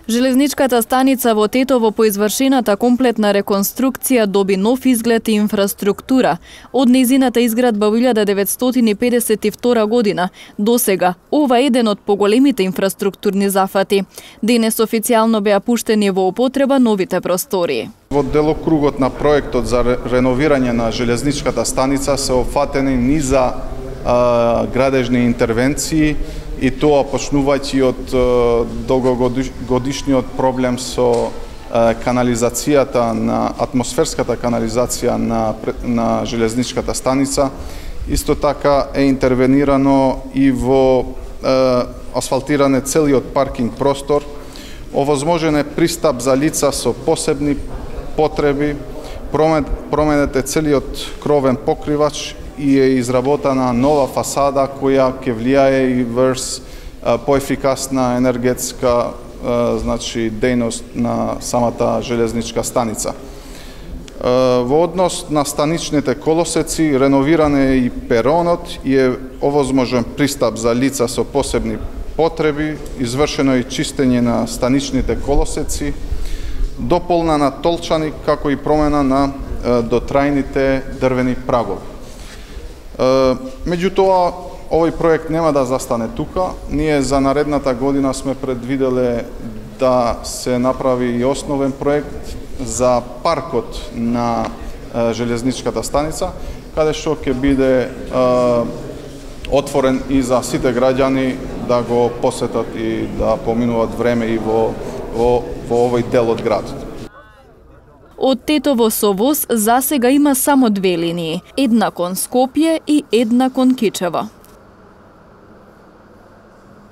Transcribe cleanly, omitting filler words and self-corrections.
Железничката станица во Тетово по извршената комплетна реконструкција доби нов изглед и инфраструктура. Од нејзината изградба во 1952 година до сега, ова е еден од поголемите инфраструктурни зафати. Денес официјално беа пуштени во употреба новите простори. Во делокругот на проектот за реновирање на железничката станица се опфатени низа градежни интервенции, и тоа почнувајќи од долгогодишниот проблем со канализацијата, на атмосферската канализација на железничката станица. Исто така е интервенирано и во асфалтиране целиот паркинг простор. Овозможен е пристап за лица со посебни потреби, променет е целиот кровен покривач и е изработена нова фасада која ќе влијае и врз поефикасна енергетска дејност на самата железничка станица. Во однос на станичните колосеци, реновиран е и перонот и е овозможен пристап за лица со посебни потреби, извршено е и чистење на станичните колосеци, дополнена толчани, како и промена на дотрајните дрвени прагови. Меѓутоа, овој проект нема да застане тука. Ние за наредната година сме предвиделе да се направи и основен проект за паркот на железничката станица, каде што ќе биде отворен и за сите граѓани да го посетат и да поминуваат време и во овој дел од градот. Од Тетово со воз засега има само две линии, една кон Скопје и една кон Кичево.